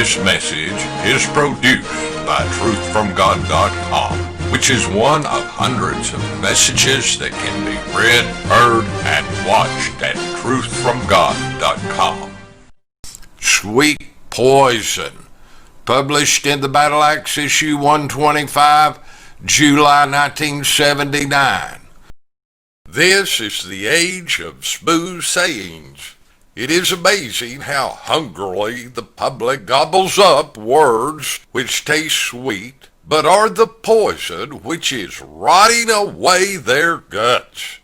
This message is produced by truthfromgod.com, which is one of hundreds of messages that can be read, heard, and watched at truthfromgod.com. Sweet Poison, published in the Battle Axe issue 125, July 1979. This is the age of smooth sayings. It is amazing how hungrily the public gobbles up words which taste sweet, but are the poison which is rotting away their guts.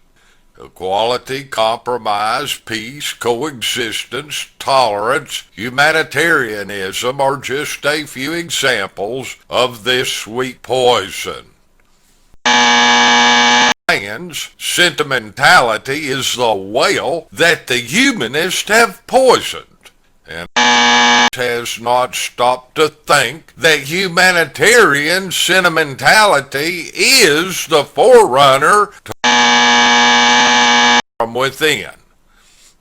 Equality, compromise, peace, coexistence, tolerance, humanitarianism are just a few examples of this sweet poison. Man's sentimentality is the whale that the humanists have poisoned, and has not stopped to think that humanitarian sentimentality is the forerunner from within.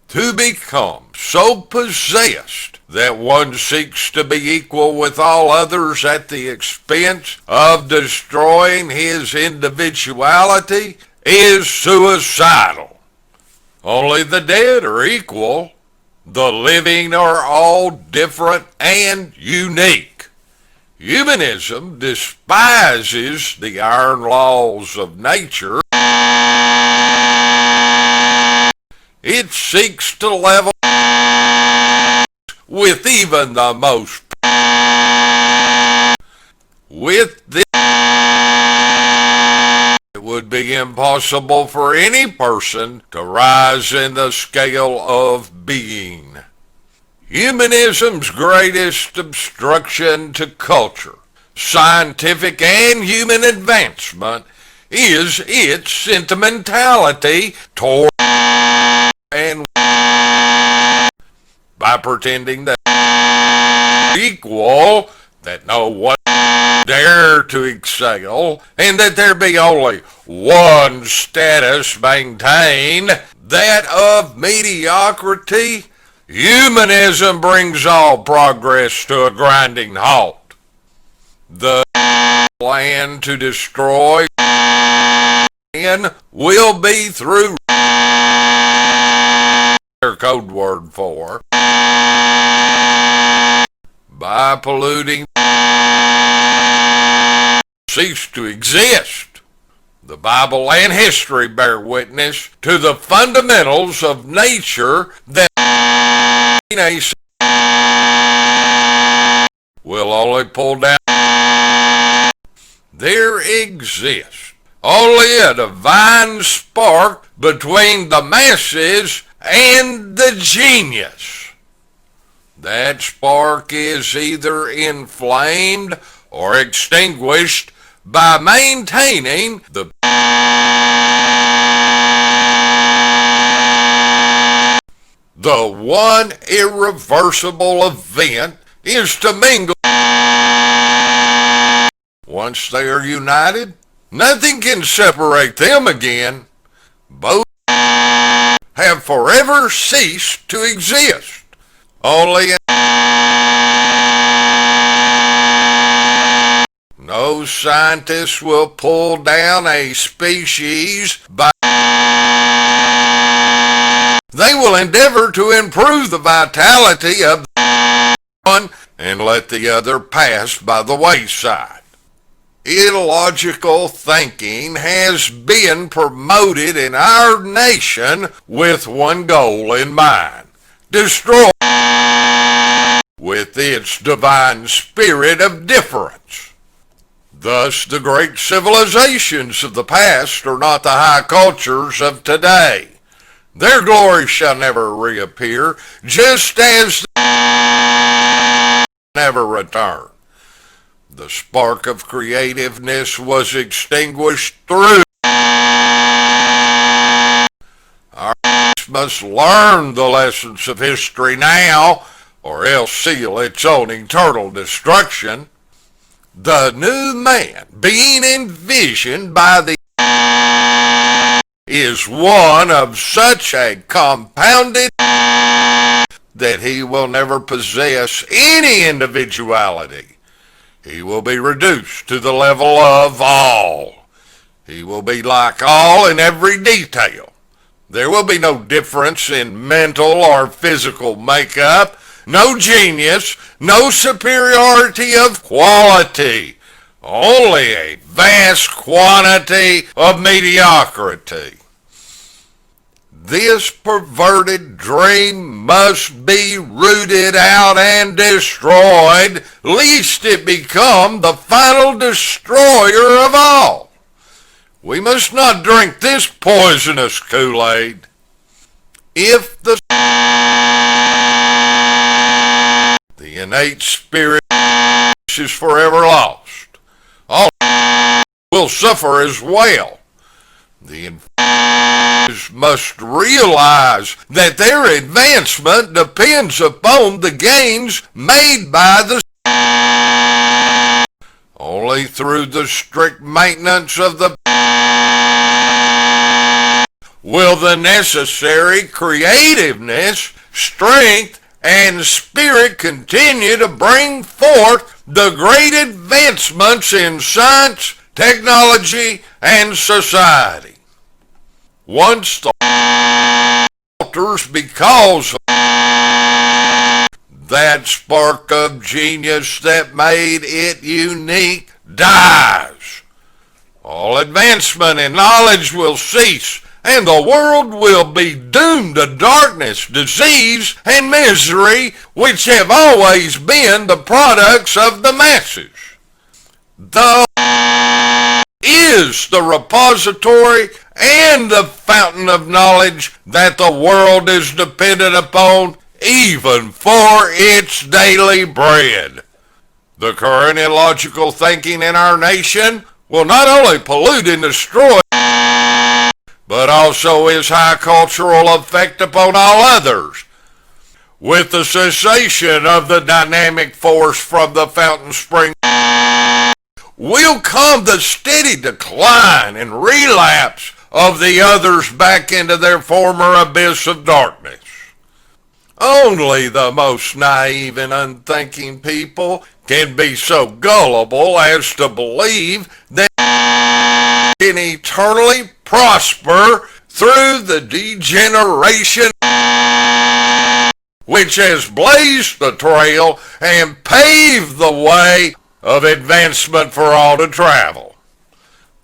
To become so possessed that one seeks to be equal with all others at the expense of destroying his individuality is suicidal. Only the dead are equal. The living are all different and unique. Humanism despises the iron laws of nature. It seeks to level with even the most. With this, it would be impossible for any person to rise in the scale of being. Humanism's greatest obstruction to culture, scientific and human advancement is its sentimentality toward and by pretending that equal, that no one dare to excel, and that there be only one status maintained, that of mediocrity, humanism brings all progress to a grinding halt. The plan to destroy will be through their code word for by polluting cease to exist. The Bible and history bear witness to the fundamentals of nature that will only pull down. There exists only a divine spark between the masses and the genius. That spark is either inflamed or extinguished by maintaining the one irreversible event is to mingle. Once they are united, nothing can separate them again. Both have forever ceased to exist. Only no scientist will pull down a species by they will endeavor to improve the vitality of one and let the other pass by the wayside. Illogical thinking has been promoted in our nation with one goal in mind: destroy with its divine spirit of difference. Thus, the great civilizations of the past are not the high cultures of today. Their glory shall never reappear, just as they never return. The spark of creativeness was extinguished through. Our must learn the lessons of history now, or else seal its own eternal destruction. The new man being envisioned by the is one of such a compounded that he will never possess any individuality. He will be reduced to the level of all. He will be like all in every detail. There will be no difference in mental or physical makeup, no genius, no superiority of quality, only a vast quantity of mediocrity. This perverted dream must be rooted out and destroyed, lest it become the final destroyer of all. We must not drink this poisonous Kool-Aid. If the innate spirit is forever lost, all will suffer as well. The inferiors must realize that their advancement depends upon the gains made by the only through the strict maintenance of the will the necessary creativeness, strength, and spirit continue to bring forth the great advancements in science, technology, and society. Once the alters because of that spark of genius that made it unique dies, all advancement in knowledge will cease, and the world will be doomed to darkness, disease, and misery, which have always been the products of the masses. The is the repository and the fountain of knowledge that the world is dependent upon, even for its daily bread. The current illogical thinking in our nation will not only pollute and destroy, but also its high cultural effect upon all others. With the cessation of the dynamic force from the fountain spring, will come the steady decline and relapse of the others back into their former abyss of darkness. Only the most naive and unthinking people can be so gullible as to believe that they can eternally prosper through the degeneration which has blazed the trail and paved the way of advancement for all to travel.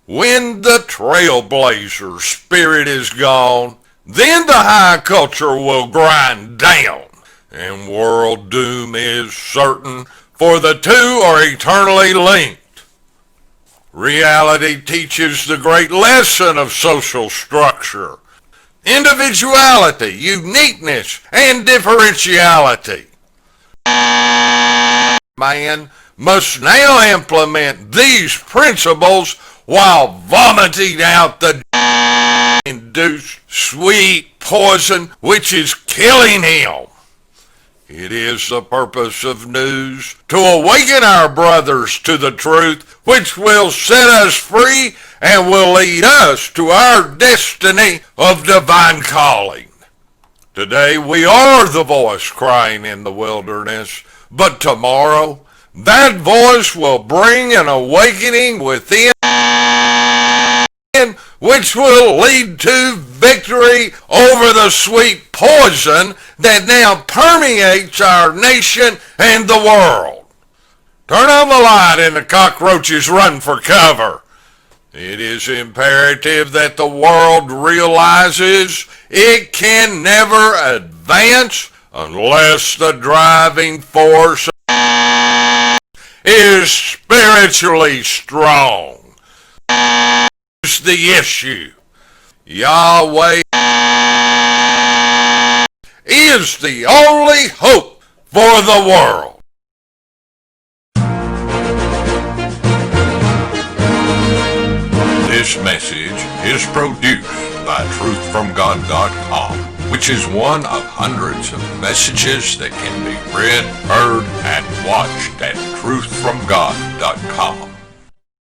When the trailblazer spirit is gone, then the high culture will grind down, and world doom is certain, for the two are eternally linked. Reality teaches the great lesson of social structure, individuality, uniqueness, and differentiality. Man must now implement these principles while vomiting out the induced sweet poison which is killing him. It is the purpose of N.E.W.S to awaken our brothers to the truth which will set us free and will lead us to our destiny of divine calling. Today we are the voice crying in the wilderness, but tomorrow that voice will bring an awakening within, which will lead to victory over the sweet poison that now permeates our nation and the world. Turn on the light and the cockroaches run for cover. It is imperative that the world realizes it can never advance unless the driving force is spiritually strong. Is the issue. Yahweh is the only hope for the world. This message is produced by truthfromgod.com, which is one of hundreds of messages that can be read, heard, and watched at truthfromgod.com.